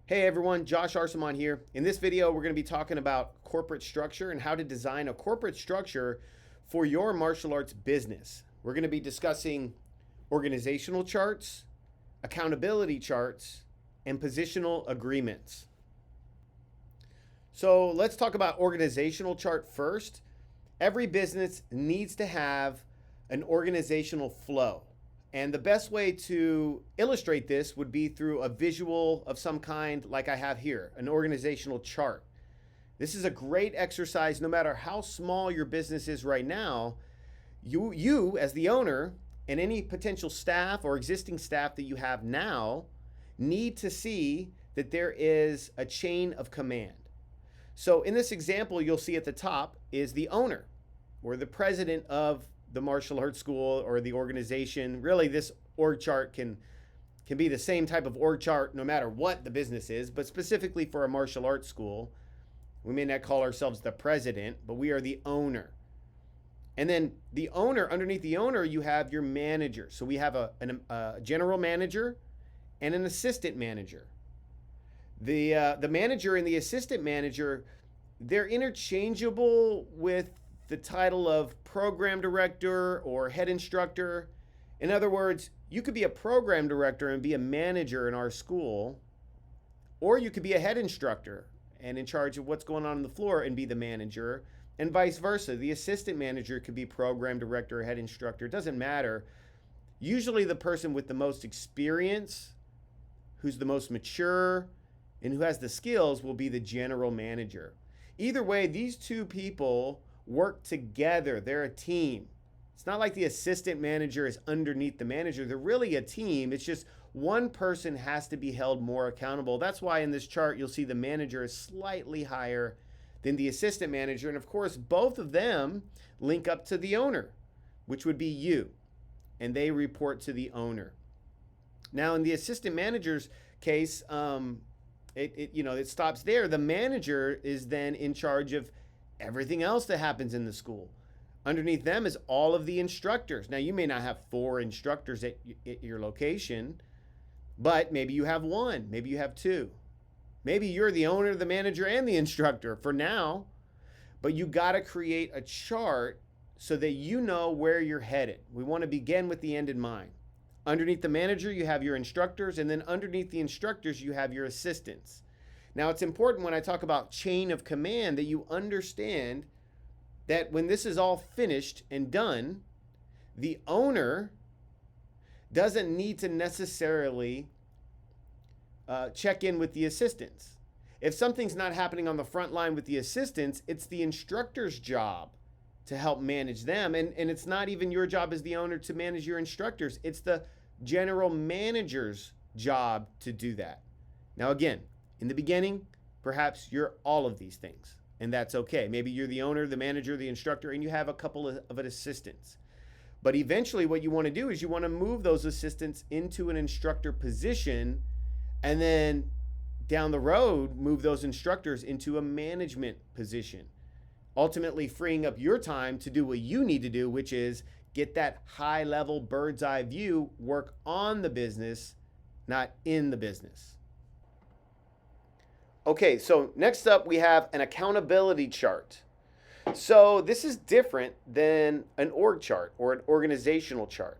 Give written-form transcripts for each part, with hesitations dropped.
Hey everyone, Josh Arsamon here. In this video, we're going to be talking about corporate structure and how to design a corporate structure for your martial arts business. We're going to be discussing organizational charts, accountability charts, and positional agreements. So let's talk about organizational chart first. Every business needs to have an organizational flow. And the best way to illustrate this would be through a visual of some kind like I have here, an organizational chart. This is a great exercise no matter how small your business is right now. You as the owner and any potential staff or existing staff that you have now need to see that there is a chain of command. So in this example, you'll see at the top is the owner or the president of the martial arts school or the organization. Really, this org chart can be the same type of org chart no matter what the business is, but specifically for a martial arts school, we may not call ourselves the president, but we are the owner. And then the owner, underneath the owner, you have your manager. So we have a general manager and an assistant manager. The manager and the assistant manager, they're interchangeable with the title of program director or head instructor. In other words, you could be a program director and be a manager in our school, or you could be a head instructor and in charge of what's going on the floor and be the manager, and vice versa. The assistant manager could be program director or head instructor. It doesn't matter. Usually the person with the most experience, who's the most mature, and who has the skills will be the general manager. Either way, these two people work together. They're a team. It's not like the assistant manager is underneath the manager. They're really a team. It's just one person has to be held more accountable. That's why in this chart, you'll see the manager is slightly higher than the assistant manager. And of course, both of them link up to the owner, which would be you, and they report to the owner. Now, in the assistant manager's case, it stops there. The manager is then in charge of everything else that happens in the school. Underneath them is all of the instructors. Now, you may not have 4 instructors at your location, but maybe you have 1, maybe you have 2. Maybe you're the owner, the manager, and the instructor for now, but you got to create a chart so that you know where you're headed. We want to begin with the end in mind. Underneath the manager, you have your instructors, and then underneath the instructors, you have your assistants. Now, it's important when I talk about chain of command that you understand that when this is all finished and done, the owner doesn't need to necessarily check in with the assistants. If something's not happening on the front line with the assistants, it's the instructor's job to help manage them. And it's not even your job as the owner to manage your instructors. It's the general manager's job to do that. Now, again, in the beginning, perhaps you're all of these things, and that's okay. Maybe you're the owner, the manager, the instructor, and you have a couple of assistants. But eventually what you want to do is you want to move those assistants into an instructor position, and then down the road, move those instructors into a management position, ultimately freeing up your time to do what you need to do, which is get that high-level bird's eye view, work on the business, not in the business. Okay, so next up we have an accountability chart. So this is different than an org chart or an organizational chart.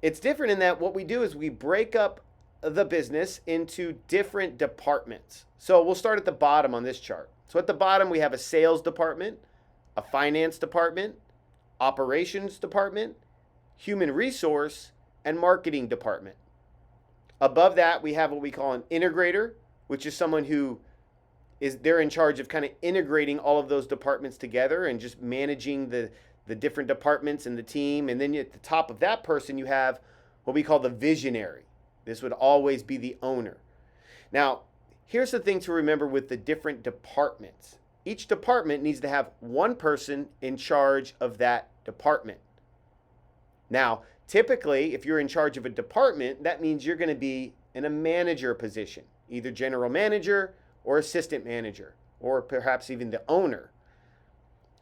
It's different in that what we do is we break up the business into different departments. So we'll start at the bottom on this chart. So at the bottom we have a sales department, a finance department, operations department, human resource, and marketing department. Above that we have what we call an integrator, which is someone who they're in charge of kind of integrating all of those departments together and just managing the different departments and the team. And then at the top of that person, you have what we call the visionary. This would always be the owner. Now, here's the thing to remember with the different departments. Each department needs to have one person in charge of that department. Now, typically, if you're in charge of a department, that means you're going to be in a manager position, either general manager or assistant manager, or perhaps even the owner.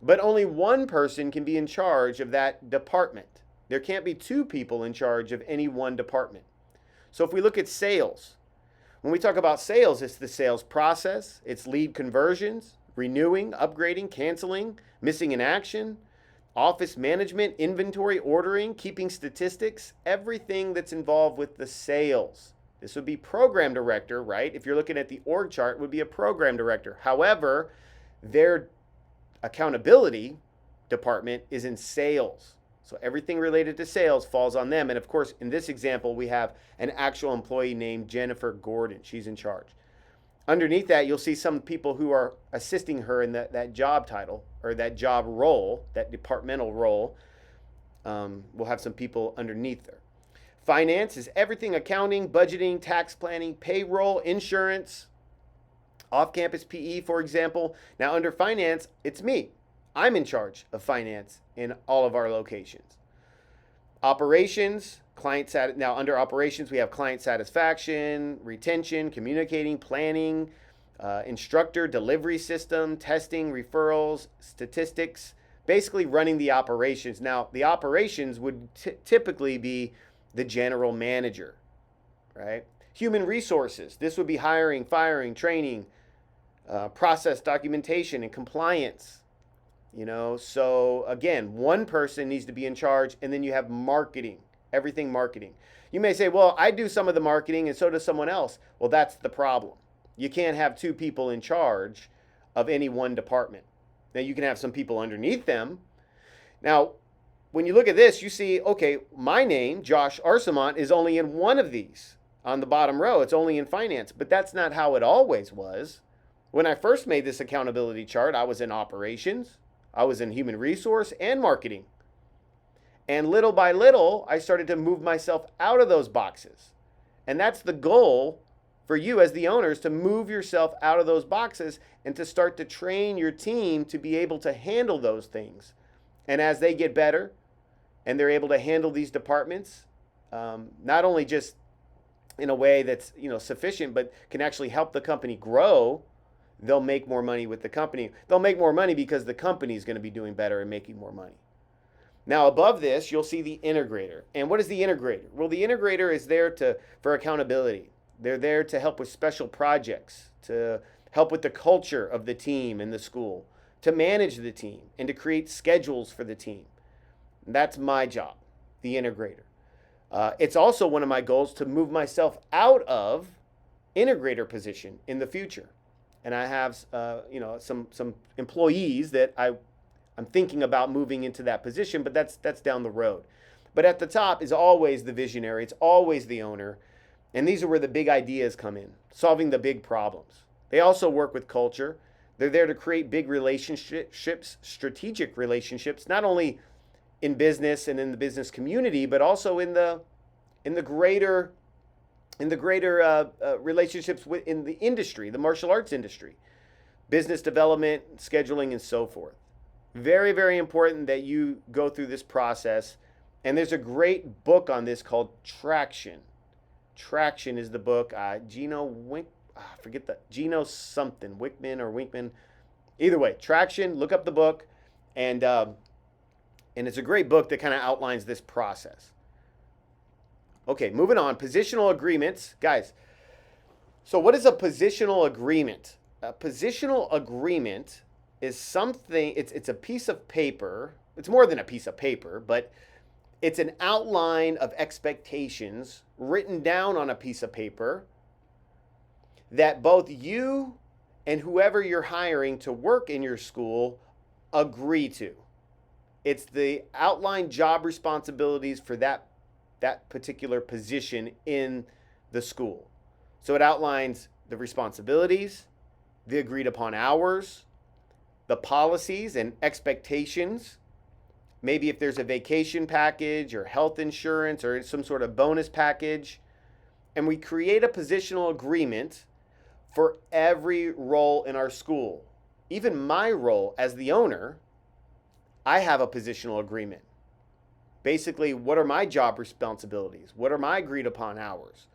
But only one person can be in charge of that department. There can't be 2 people in charge of any one department. So if we look at sales, When we talk about sales, it's the sales process, it's lead conversions, renewing, upgrading, canceling, missing in action, office management, inventory, ordering, keeping statistics, everything that's involved with the sales. This would be program director, right? If you're looking at the org chart, it would be a program director. However, their accountability department is in sales. So everything related to sales falls on them. And of course, in this example, we have an actual employee named Jennifer Gordon. She's in charge. Underneath that, you'll see some people who are assisting her in that job title or that job role, that departmental role. We'll have some people underneath there. Finance is everything: accounting, budgeting, tax planning, payroll, insurance, off-campus PE, for example. Now, under finance, it's me. I'm in charge of finance in all of our locations. Operations, now under operations, we have client satisfaction, retention, communicating, planning, instructor, delivery system, testing, referrals, statistics, basically running the operations. Now, the operations would typically be the general manager, right? Human resources, this would be hiring, firing, training, process documentation, and compliance. So again, one person needs to be in charge, and then you have marketing, everything marketing. You may say, well, I do some of the marketing and so does someone else. Well, that's the problem. You can't have two people in charge of any one department. Now, you can have some people underneath them. Now, when you look at this, you see, okay, my name, Josh Arsamont, is only in one of these. On the bottom row, it's only in finance, but that's not how it always was. When I first made this accountability chart, I was in operations, I was in human resource and marketing. And little by little, I started to move myself out of those boxes. And that's the goal for you as the owners, to move yourself out of those boxes and to start to train your team to be able to handle those things. And as they get better and they're able to handle these departments, not only just in a way that's sufficient, but can actually help the company grow, they'll make more money with the company. They'll make more money because the company is going to be doing better and making more money. Now, above this, you'll see the integrator. And what is the integrator? Well, the integrator is there for accountability. They're there to help with special projects, to help with the culture of the team and the school, to manage the team, and to create schedules for the team. That's my job, the integrator. It's also one of my goals to move myself out of integrator position in the future. And I have some employees that I'm thinking about moving into that position, but that's down the road. But at the top is always the visionary. It's always the owner. And these are where the big ideas come in, solving the big problems. They also work with culture. They're there to create big relationships, strategic relationships, not only in business and in the business community, but also in the greater relationships in the industry, the martial arts industry, business development, scheduling, and so forth. Very, very important that you go through this process. And there's a great book on this called Traction. Traction is the book. Gino something, Wickman or Winkman. Either way, Traction, look up the book. And it's a great book that kind of outlines this process. Okay, moving on. Positional agreements. Guys, so what is a positional agreement? A positional agreement is something, it's a piece of paper. It's more than a piece of paper, but it's an outline of expectations written down on a piece of paper that both you and whoever you're hiring to work in your school agree to. It's the outlined job responsibilities for that particular position in the school. So it outlines the responsibilities, the agreed upon hours, the policies and expectations, maybe if there's a vacation package or health insurance or some sort of bonus package. And we create a positional agreement for every role in our school. Even my role as the owner, I have a positional agreement. Basically, what are my job responsibilities? What are my agreed upon hours?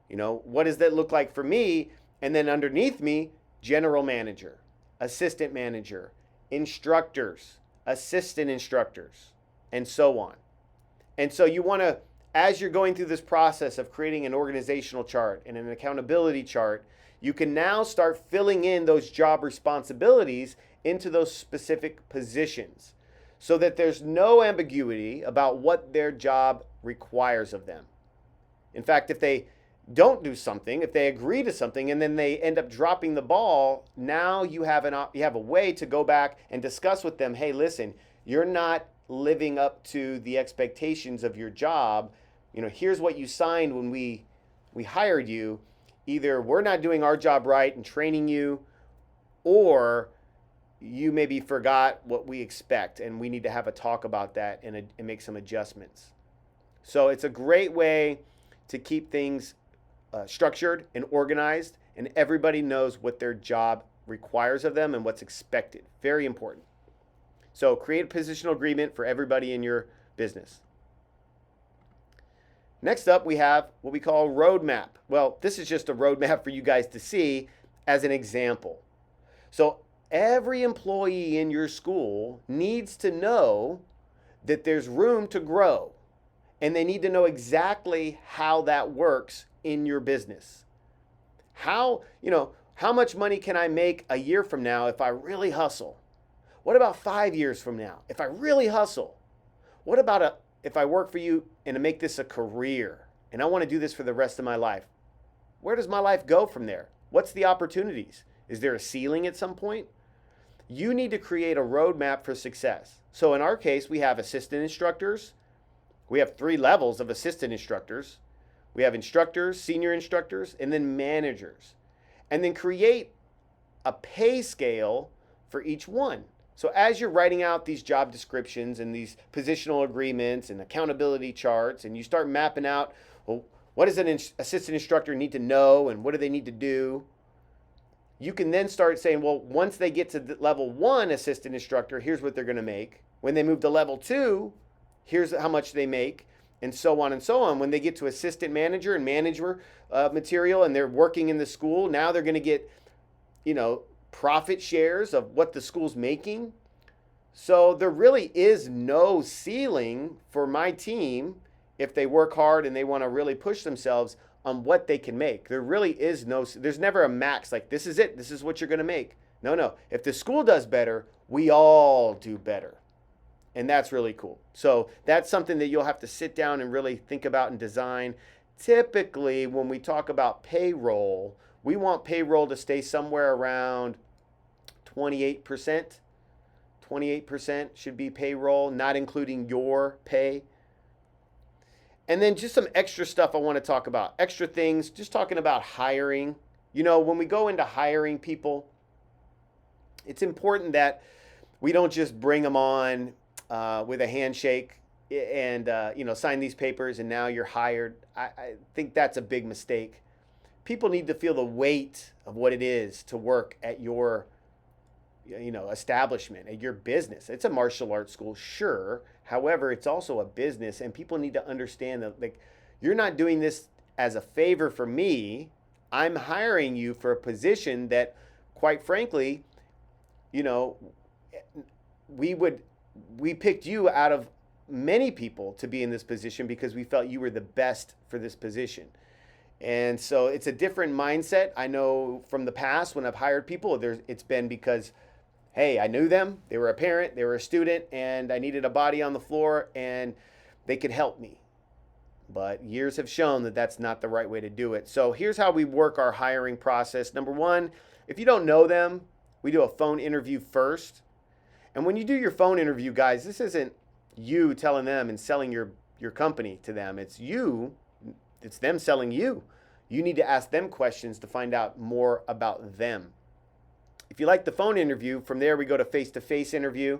What does that look like for me? And then underneath me, general manager, assistant manager, instructors, assistant instructors, and so on. And so you want to as you're going through this process of creating an organizational chart and an accountability chart, you can now start filling in those job responsibilities into those specific positions so that there's no ambiguity about what their job requires of them. In fact, if they don't do something, if they agree to something and then they end up dropping the ball, now you have a way to go back and discuss with them, hey, listen, you're not living up to the expectations of your job. Here's what you signed when we hired you. Either we're not doing our job right and training you, or you maybe forgot what we expect, and we need to have a talk about that and make some adjustments. So it's a great way to keep things structured and organized, and everybody knows what their job requires of them and what's expected. Very important. So create a positional agreement for everybody in your business. Next up, we have what we call a roadmap. Well, this is just a roadmap for you guys to see as an example. So every employee in your school needs to know that there's room to grow, and they need to know exactly how that works in your business. How much money can I make a year from now if I really hustle? What about 5 years from now if I really hustle? What about if I work for you and to make this a career and I want to do this for the rest of my life? Where does my life go from there? What's the opportunities? Is there a ceiling at some point? You need to create a roadmap for success. So in our case, we have assistant instructors. We have 3 levels of assistant instructors. We have instructors, senior instructors, and then managers. And then create a pay scale for each one. So as you're writing out these job descriptions and these positional agreements and accountability charts, and you start mapping out, well, what does an assistant instructor need to know and what do they need to do? You can then start saying, well, once they get to level 1 assistant instructor, here's what they're going to make. When they move to level 2, here's how much they make, and so on and so on. When they get to assistant manager and manager material and they're working in the school, now they're going to get, profit shares of what the school's making. So there really is no ceiling for my team if they work hard and they want to really push themselves on what they can make. There really is there's never a max, like this is it, this is what you're going to make. No. If the school does better, we all do better. And that's really cool. So that's something that you'll have to sit down and really think about and design. Typically, when we talk about payroll, we want payroll to stay somewhere around 28%. 28% should be payroll, not including your pay. And then just some extra stuff I want to talk about. Extra things, just talking about hiring. When we go into hiring people, it's important that we don't just bring them on with a handshake and sign these papers and now you're hired. I think that's a big mistake. People need to feel the weight of what it is to work at your establishment, at your business. It's a martial arts school, sure. However, it's also a business, and people need to understand that you're not doing this as a favor for me. I'm hiring you for a position that, quite frankly, we picked you out of many people to be in this position because we felt you were the best for this position. And so it's a different mindset. I know from the past when I've hired people, it's been because, hey, I knew them, they were a parent, they were a student, and I needed a body on the floor and they could help me. But years have shown that that's not the right way to do it. So here's how we work our hiring process. Number 1, if you don't know them, we do a phone interview first. And when you do your phone interview, guys, this isn't you telling them and selling your company to them. It's them selling you. You need to ask them questions to find out more about them. If you like the phone interview, from there we go to face-to-face interview.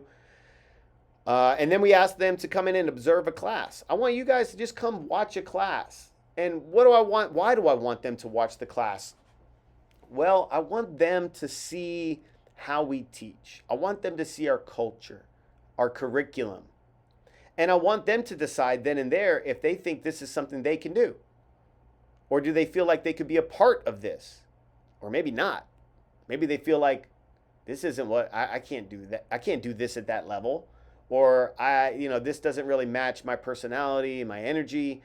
And then we ask them to come in and observe a class. I want you guys to just come watch a class. And what do I want? Why do I want them to watch the class? Well, I want them to see how we teach. I want them to see our culture, our curriculum. And I want them to decide then and there if they think this is something they can do. Or do they feel like they could be a part of this? Or maybe not. Maybe they feel like this isn't what I can't do that. I can't do this at that level. Or this doesn't really match my personality and my energy.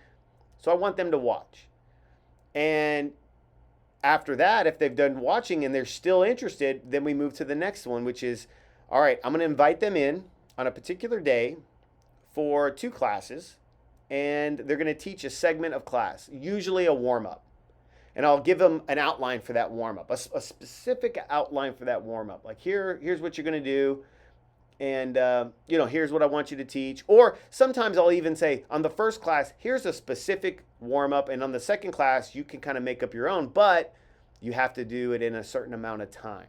So I want them to watch. And after that, if they've done watching and they're still interested, then we move to the next one, which is, all right, I'm going to invite them in on a particular day for 2 classes, and they're going to teach a segment of class, usually a warm-up. And I'll give them an outline for that warm-up, a specific outline for that warm-up. Like, here's what you're going to do, and here's what I want you to teach. Or sometimes I'll even say, on the first class, here's a specific warm-up, and on the second class, you can kind of make up your own, but you have to do it in a certain amount of time.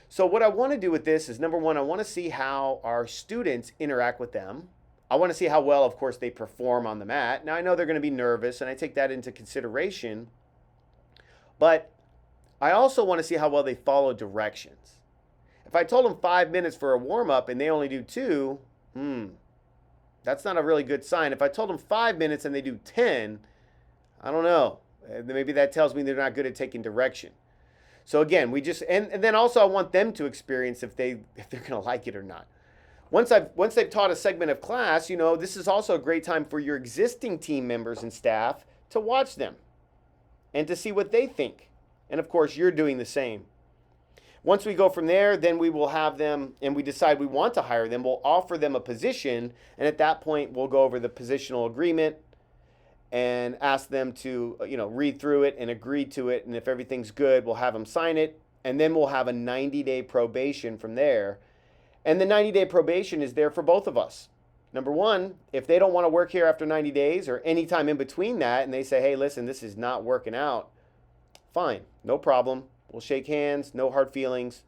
So what I want to do with this is, number one, I want to see how our students interact with them. I want to see how well, of course, they perform on the mat. Now, I know they're going to be nervous, and I take that into consideration. But I also want to see how well they follow directions. If I told them 5 minutes for a warm-up and they only do 2, that's not a really good sign. If I told them 5 minutes and they do 10, I don't know. Maybe that tells me they're not good at taking direction. So again, and then also I want them to experience if they're going to like it or not. Once they've taught a segment of class, this is also a great time for your existing team members and staff to watch them and to see what they think. And of course, you're doing the same. Once we go from there, then we will have them, and we decide we want to hire them, we'll offer them a position, and at that point, we'll go over the positional agreement and ask them to, read through it and agree to it, and if everything's good, we'll have them sign it, and then we'll have a 90-day probation from there. And the 90-day probation is there for both of us. Number one, if they don't want to work here after 90 days or any time in between that, and they say, hey, listen, this is not working out, fine, no problem. We'll shake hands, no hard feelings,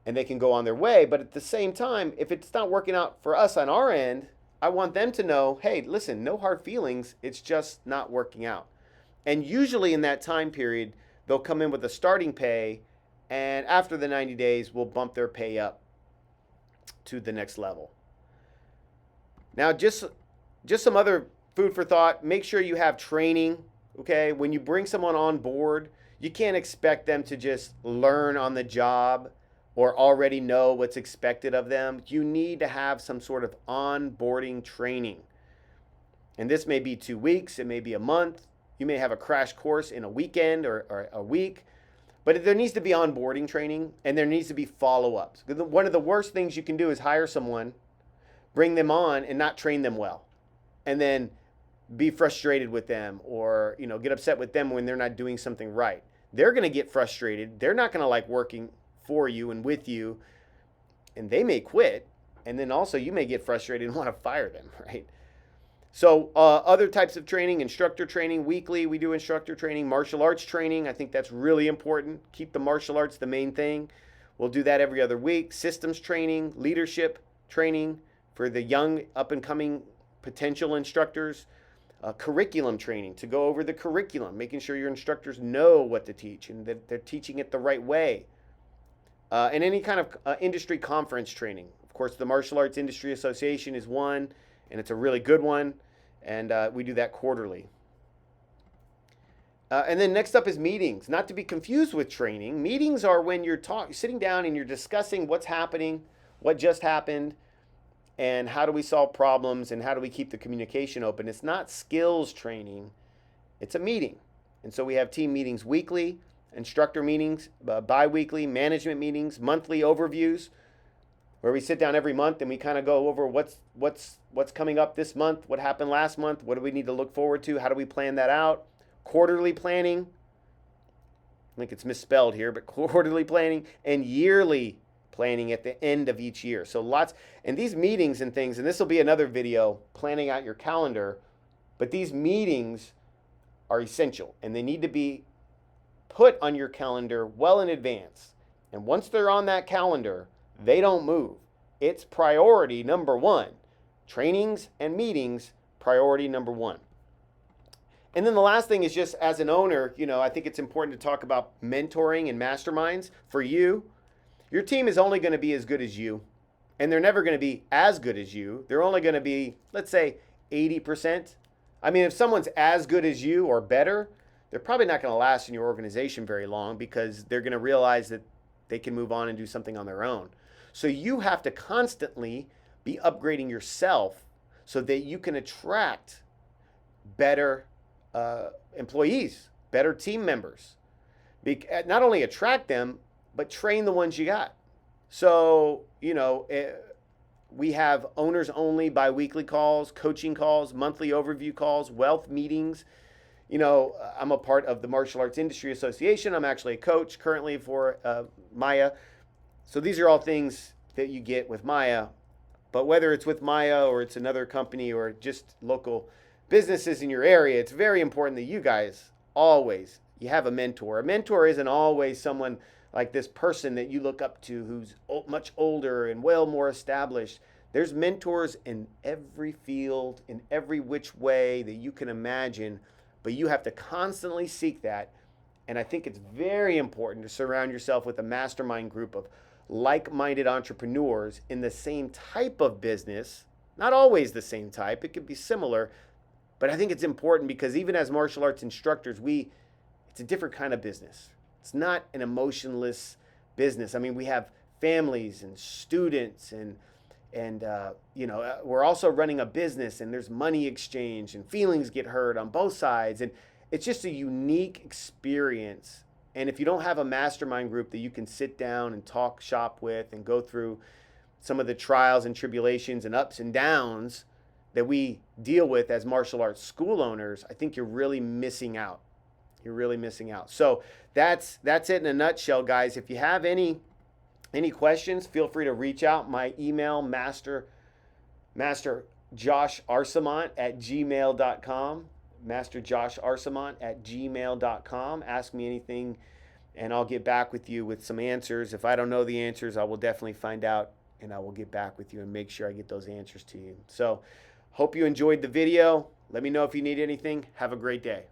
and they can go on their way. But at the same time, if it's not working out for us on our end, I want them to know, hey, listen, no hard feelings. It's just not working out. And usually in that time period, they'll come in with a starting pay, and after the 90 days, we'll bump their pay up to the next level. Now, just some other food for thought. Make sure you have training, okay? When you bring someone on board, you can't expect them to just learn on the job or already know what's expected of them. You need to have some sort of onboarding training. And this may be 2 weeks, it may be a month. You may have a crash course in a weekend or a week. But there needs to be onboarding training, and there needs to be follow-ups. One of the worst things you can do is hire someone, bring them on, and not train them well. And then be frustrated with them or get upset with them when they're not doing something right. They're going to get frustrated. They're not going to like working for you and with you, and they may quit. And then also you may get frustrated and want to fire them, right? So other types of training, instructor training, weekly we do instructor training, martial arts training. I think that's really important. Keep the martial arts the main thing. We'll do that every other week. Systems training, leadership training for the young up-and-coming potential instructors. Curriculum training to go over the curriculum, making sure your instructors know what to teach and that they're teaching it the right way. And any kind of industry conference training. Of course, the Martial Arts Industry Association is one, and it's a really good one, and we do that quarterly. And then next up is meetings, not to be confused with training. Meetings are when you're sitting down and you're discussing what's happening, what just happened, and how do we solve problems, and how do we keep the communication open. It's not skills training, it's a meeting. And so we have team meetings weekly, instructor meetings, bi-weekly, management meetings, monthly overviews, where we sit down every month and we kind of go over what's coming up this month, what happened last month, what do we need to look forward to, how do we plan that out. Quarterly planning, I think it's misspelled here, but quarterly planning, and yearly planning at the end of each year. So lots, and these meetings and things, and this will be another video, planning out your calendar, but these meetings are essential and they need to be put on your calendar well in advance. And once they're on that calendar, they don't move. It's priority number one. Trainings and meetings, priority number one. And then the last thing is just as an owner, I think it's important to talk about mentoring and masterminds for you. Your team is only going to be as good as you, and they're never going to be as good as you. They're only going to be, let's say, 80%. I mean, if someone's as good as you or better, they're probably not going to last in your organization very long because they're going to realize that they can move on and do something on their own. So you have to constantly be upgrading yourself so that you can attract better employees, better team members. Not only attract them, but train the ones you got. So, we have owners only bi-weekly calls, coaching calls, monthly overview calls, wealth meetings. I'm a part of the Martial Arts Industry Association. I'm actually a coach currently for Maya. So these are all things that you get with Maya. But whether it's with Maya or it's another company or just local businesses in your area, it's very important that you guys always, you have a mentor. A mentor isn't always someone like this person that you look up to who's much older and well more established. There's mentors in every field, in every which way that you can imagine, but you have to constantly seek that. And I think it's very important to surround yourself with a mastermind group of like-minded entrepreneurs in the same type of business. Not always the same type, it could be similar, but I think it's important because even as martial arts instructors, it's a different kind of business. It's not an emotionless business. I mean, we have families and students and we're also running a business and there's money exchange and feelings get hurt on both sides. And it's just a unique experience. And if you don't have a mastermind group that you can sit down and talk shop with and go through some of the trials and tribulations and ups and downs that we deal with as martial arts school owners, I think you're really missing out. You're really missing out. So that's it in a nutshell, guys. If you have any questions, feel free to reach out. My email, masterjosharsamont@gmail.com. masterjosharsamont@gmail.com. Ask me anything and I'll get back with you with some answers. If I don't know the answers, I will definitely find out and I will get back with you and make sure I get those answers to you. So hope you enjoyed the video. Let me know if you need anything. Have a great day.